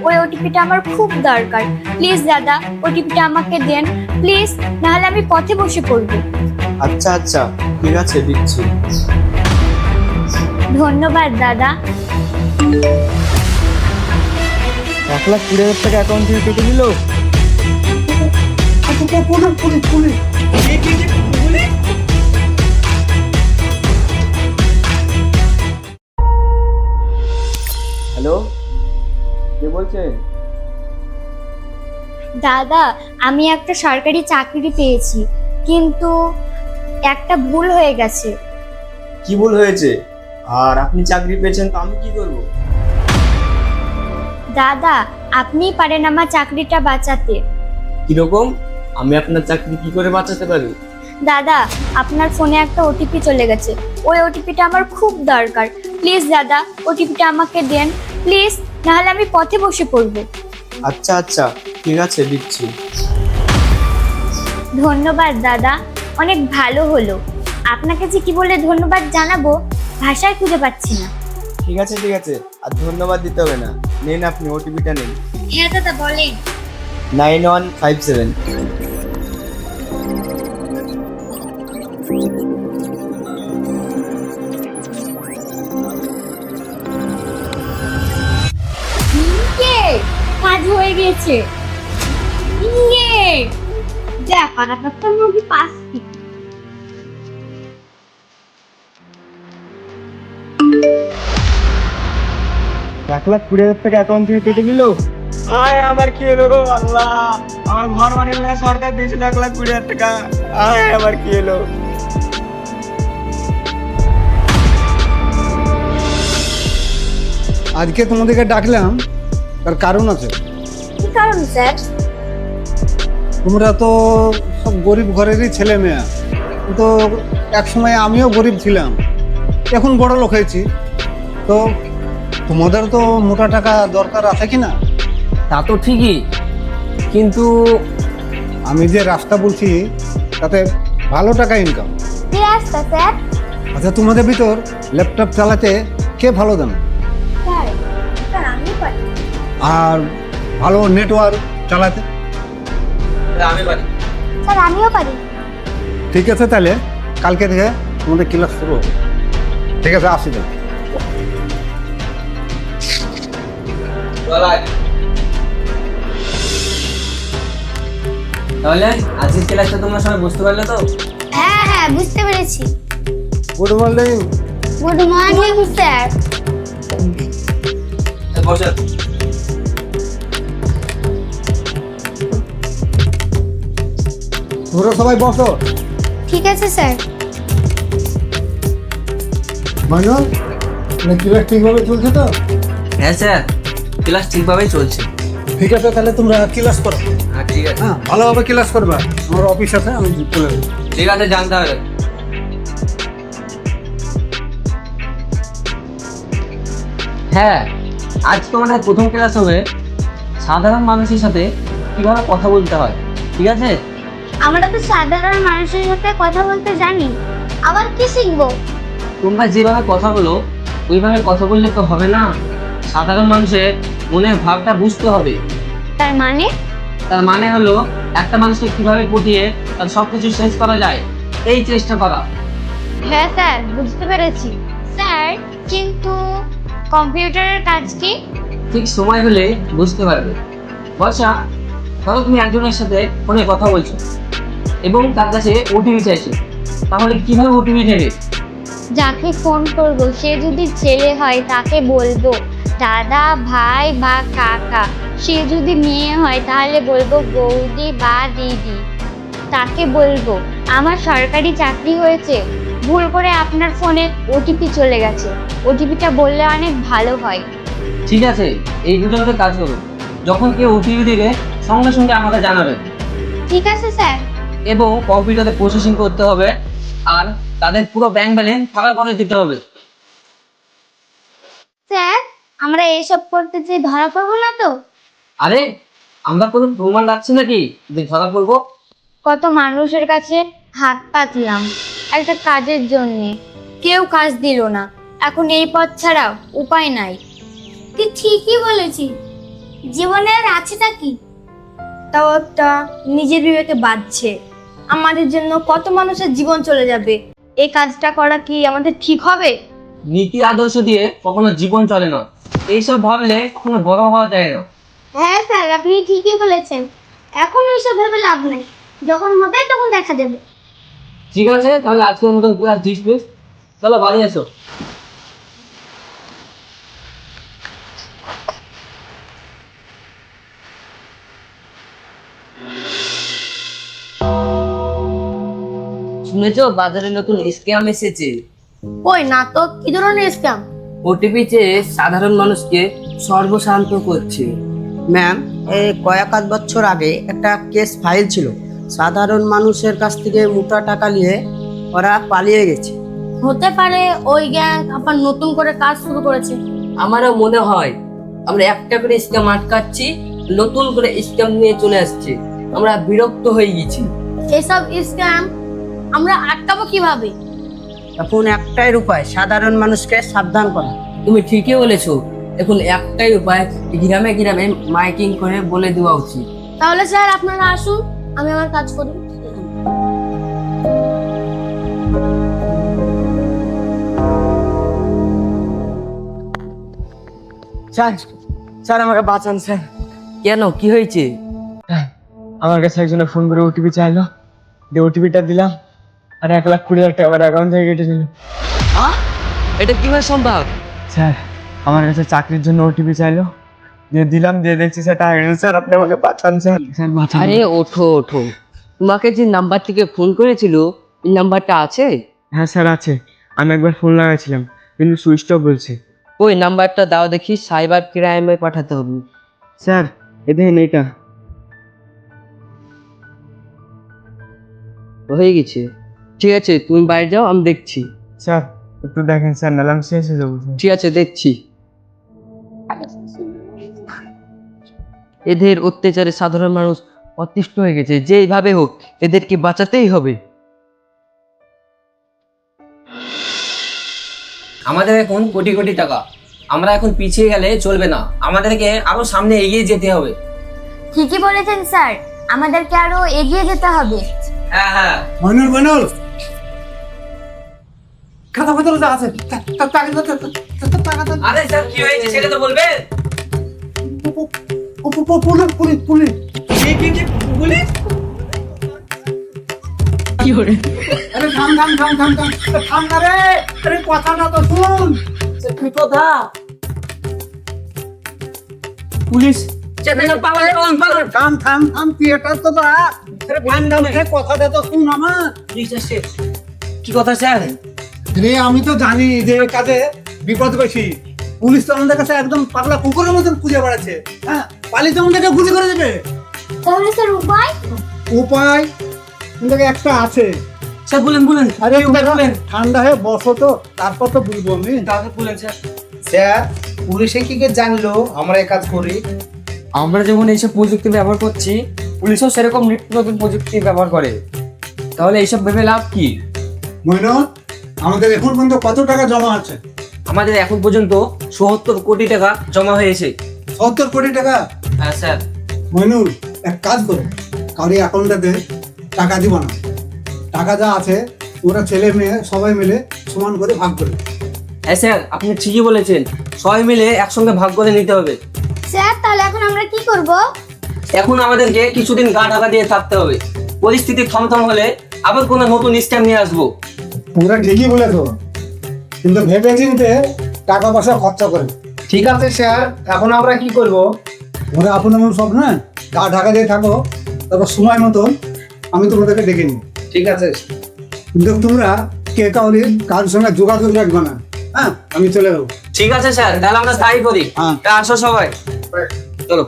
ওই ওটিপিটা আমার খুব দরকার। প্লিজ দাদা, ওটিপিটা আমাকে দেন প্লিজ, নাহলে আমি পথে বসে পড়বো। আচ্ছা আচ্ছা, ঠিক আছে, দিচ্ছি। ধন্যবাদ দাদা। 1,20,000 টাকা অ্যাকাউন্ট থেকে কেটে নিল। হ্যালো, কে বলছেন? দাদা, আমি একটা সরকারি চাকরি পেয়েছি, কিন্তু একটা ভুল হয়ে গেছে। কি ভুল হয়েছে? আর আপনি চাকরি পেয়েছেন তো আমি কি করব? দাদা, আপনিই পারেন আমার চাকরিটা বাঁচাতে। কিরকম? আমি আপনার চাকরি কি করে বাঁচাতে পারি? দাদা, আপনার ফোনে একটা ওটিপি চলে গেছে, ওই ওটিপিটা আমার খুব দরকার। প্লিজ দাদা, ওটিপিটা আমাকে দেন প্লিজ, নাহলে আমি পথে বসে পড়বো। আচ্ছা আচ্ছা, ঠিক আছে, দিচ্ছি। ধন্যবাদ দাদা, অনেক ভালো হলো। আপনাকে যে কি বলে ধন্যবাদ জানাবো ভাষায় খুঁজে পাচ্ছি না। ঠিক আছে ঠিক আছে, আর ধন্যবাদ দিতে হবে না। নেন, আপনি ওটিপিটা নিন। হ্যাঁ দাদা, বলেন। 9157। কাজ হয়ে গেছে। দেখ, একটা মুরগি পাচ্ছি। 1,20,000 টাকা অ্যাকাউন্ট থেকে কেটে নিল। আয়, আমার কি হলো গো আল্লাহ! আমার ঘর বানিয়ে সরকার দিয়েছিল 1,20,000 টাকা। আয়, আমার কি হলো? আজকে তোমাদেরকে ডাকলাম, তার কারণ আছে। কি কারণ স্যার? তোমরা তো সব গরিব ঘরেরই ছেলে মেয়ে, তো এক সময় আমিও গরিব ছিলাম, এখন বড় লোক হয়েছি। তো তোমাদের তো মোটা টাকা দরকার আছে কি না? তা তো ঠিকই, কিন্তু আমি যে রাস্তা বলছি তাতে ভালো টাকা ইনকাম। কি রাস্তা স্যার? আচ্ছা, তোমাদের ভিতর ল্যাপটপ চালাতে কে ভালো জানে? স্যার, স্যার আমি পারি। আর ভালো নেটওয়ার্ক চালাতে? আমি পারি। স্যার আমিও পারি। ঠিক আছে, তাহলে কালকে থেকে তোমাদের ক্লাস শুরু হবে। ঠিক আছে, আসি তাহলে। তাহলে আজকের ক্লাসটা তোমরা সবাই বুঝতে পারলে তো? হ্যাঁ হ্যাঁ, বুঝতে পেরেছি। Good morning. Good morning sir. বসো। তোমরা সবাই বসো। ঠিক আছে স্যার। মাইনুল, ক্লাস ঠিকভাবে চলছে তো? হ্যাঁ স্যার, ক্লাস ঠিকভাবেই চলছে। ঠিক আছে, তাহলে তোমরা ক্লাস করো। হ্যাঁ ঠিক আছে। হ্যাঁ, ভালোভাবে ক্লাস করবা। আমার অফিস আছে, আমি চলে যাবো। ঠিক আছে, জানতে হবে। হ্যাঁ, আজ তোমাদের প্রথম ক্লাস হবে সাধারণ মানুষের সাথে কিভাবে কথা বলতে হয়। ঠিক আছে? আমরা তো সাধারণ মানুষের সাথে কথা বলতে জানি, আবার কি শিখবো? তোমরা যেভাবে কথা বলো ওইভাবে কথা বললে তো হবে না। সাধারণ মানুষের মনের ভাবটা বুঝতে হবে। তার মানে? তার মানে হলো একটা মানুষকে কিভাবে পটিয়ে তার সবকিছু শেষ করা যায় এই চেষ্টা করা। হ্যাঁ স্যার, বুঝতে পেরেছি। স্যার, কিন্তু কম্পিউটারের কাজ কি? ঠিক সময় হলে বুঝতে পারবে। বর্ষা, ধরো তুমি একজনের সাথে ফোনে কথা বলছো এবং তার কাছে ওটিপি চাইছো, তাহলে কিভাবে ওটিপি নেবে? যাকে ফোন করব সে যদি ছেলে হয় তাকে বলবো দাদা, ভাই বা কাকা। সে যদি মেয়ে হয় তাহলে বলবো বৌদি বা দিদি। তাকে বলবো আমার সরকারি চাকরি হয়েছে, ভুল করে আপনার ফোনে ওটিপি চলে গেছে, ওটিপিটা বললে অনেক ভালো হয়। ঠিক আছে, এই দুটোতে কাজ করো। যখন কেউ ওটিপি দিবে সঙ্গে সঙ্গে আমাকে জানাবে ঠিক আছে স্যার। এবং কম্পিউটারে প্রসেসিং করতে হবে আর তাদের পুরো ব্যাংক ব্যালেন্স ফাঁকা করে দিতে হবে। স্যার, আমরা এসব করতে যে ধরা পড়বো না তো? আরে, আমরা কোনো প্রমাণ রাখছি নাকি যে ধরা পড়বো? কত মানুষের কাছে হাত পাতলাম একটা কাজের জন্যে, কেউ কাজ দিল না। এখন এই পথ ছাড়া উপায় নাই। তুই ঠিকই বলেছিস। জীবনের আছেটা কি? তাও একটা নিজের বিবেকে বাঁধছে। আমাদের জন্য কত মানুষের জীবন চলে যাবে, এই কাজটা করা কি আমাদের ঠিক হবে? নীতি আদর্শ দিয়ে কখনো জীবন চলে না, এইসব ভাবলে কোনো বড় হওয়া যায় না। হ্যাঁ স্যার, আপনি ঠিকই বলেছেন। এখন এইসব ভেবে লাভ নেই, যখন হবে তখন দেখা যাবে। ঠিক আছে, তাহলে আজকের মতন ক্লাস ডিসমিস। চলো বাড়ি এসো। শুনেছো বাজারে নতুন স্ক্যাম এসেছে? ওই না তো, কি ধরনের স্ক্যাম? ওটিপি চেয়ে সাধারণ মানুষকে সর্বশান্ত করছে। ম্যাম, এই কয়েক বছর আগে একটা কেস ফাইল ছিল। সাধারণ মানুষের কাছ থেকে মোটা টাকা নিয়ে ওরা পালিয়ে গেছে। হতে পারে ওই গ্যাং আবার নতুন করে কাজ শুরু করেছে। আমারও মনে হয় আমরা একটা করে স্ক্যাম আটকাচ্ছি, নতুন করে স্ক্যাম নিয়ে চলে আসছে। আমরা বিরক্ত হয়ে গেছি। এসব স্ক্যাম আমরা আটকাবো কিভাবে? এখন একটাই উপায়, সাধারণ মানুষকে সাবধান করা। তুমি ঠিকই বলেছো, এখন একটাই উপায়, গ্রামে গ্রামে মাইকিং করে বলে দেওয়া উচিত। তাহলে স্যার আপনারা আসুন, আমি আমার কাজ করি। স্যার, স্যার আমাকে বাঁচান স্যার। কেন, কি হয়েছে? আমার কাছে একজনে ফোন করে ওটিপি চাইলো, দিয়ে ওটিপিটা দিলাম, আর 1,20,000 টাকা আমার অ্যাকাউন্ট থেকে কেটে দিল। এটা কিভাবে সম্ভব? স্যার, আমার কাছে চাকরির জন্য ওটিপি চাইলো, দিয়ে দিলাম, দিয়ে দেখছি স্যার টাকা গেছে। স্যার আপনি আমাকে বাঁচান স্যার, স্যার বাঁচান। আরে ওঠো ওঠো, তোমাকে যে নাম্বার থেকে ফোন করেছিল এই নাম্বারটা আছে? হ্যাঁ স্যার আছে, আমি একবার ফোন লাগাইছিলাম কিন্তু সুইচ অফ বলছে। ওই নাম্বারটা দাও দেখি, সাইবার ক্রাইমে পাঠাতে হবে। স্যার এ দেখেন এইটা। হয়ে গেছে, ঠিক আছে তুমি বাইরে যাও, আমি দেখছি। স্যার একটু দেখেন স্যার, নাহলে আমি শেষ হয়ে যাবো স্যার। ঠিক আছে দেখছি। এদের অত্যাচারে সাধারণ মানুষ অতিষ্ঠ হয়ে গেছে, যেইভাবে হোক এদেরকে বাঁচাতেই হবে। আমাদের এখন কোটি কোটি টাকা, আমরা এখন পিছিয়ে গেলে চলবে না, আমাদেরকে আরো সামনে এগিয়ে যেতে হবে। ঠিকই বলেছেন স্যার, আমাদেরকে আরো এগিয়ে যেতে হবে। হ্যাঁ হ্যাঁ, মইনুল খাতা ভেতরে যা আছে টাকা আরে স্যার কি হয়েছে সেটা তো বলবেন। পুলিশ আরে থাম না রে, আরে কথাটা তো শুন। কি কথা? পুলিশ থাম থিয়েটার তো দা। আরে ঠান্ডা মাথায় কথাটা তো শুন আমার। কি কথা স্যার? রে আমি তো জানি যে এর কাজে বিপদ বেশি। পুলিশ তো আমাদের কাছে একদম পাগলা কুকুরের মতন খুঁজে বেড়াচ্ছে। হ্যাঁ, পালিয়ে তো আমাদেরকে গুলি করে দেবে। তাহলে স্যার উপায়? উপায় কিন্তু একটা আছে। স্যার বলেন। আরে ঠান্ডা হয়ে বসো তো, তারপর তো বলবো আমি। তাহলে বলেন স্যার। স্যার, পুলিশে কি করে জানলো আমরা এই কাজ করি? আমরা যখন এইসব প্রযুক্তি ব্যবহার করছি, পুলিশও সেরকম নিত্য নতুন প্রযুক্তি ব্যবহার করে। তাহলে এইসব ভেবে লাভ কি? মইনুল, আমাদের এখন পর্যন্ত কত টাকা জমা আছে? আমাদের এখন পর্যন্ত ৭৭ কোটি টাকা জমা হয়েছে। 70 কোটি টাকা? হ্যাঁ স্যার। মইনুল, এক কাজ করো, কারো অ্যাকাউন্টটাতে টাকা দিব না। টাকা যা আছে ওরা ছেলে মেয়ে সবাই মিলে সমান করে ভাগ করে। হ্যাঁ স্যার, আপনি ঠিকই বলেছেন, সবাই মিলে একসঙ্গে ভাগ করে নিতে হবে। স্যার তাহলে এখন আমরা কি করব? এখন আমাদেরকে কিছুদিন গা ঢাকা দিয়ে থাকতে হবে, পরিস্থিতি থমথম হলে আবার কোনো নতুন স্ক্যাম নিয়ে আসবো। ওরা ঠিকই বলেছো, কিন্তু ভেবে চিনতে টাকা পয়সা খরচা করে। ঠিক আছে স্যার, এখন আমরা কি করব? ওরা আপন সব না, গা ঢাকা দিয়ে থাকো, তারপর সময় মতন আমি তোমাদেরকে ডেকে নিই। ঠিক আছে। কিন্তু তোমরা কে কারোর সঙ্গে যোগাযোগ রাখবে না। হ্যাঁ, আমি চলে যাবো। ঠিক আছে স্যার, তাহলে আমরা তাই করি। হ্যাঁ। তা আসো সবাই, চলো।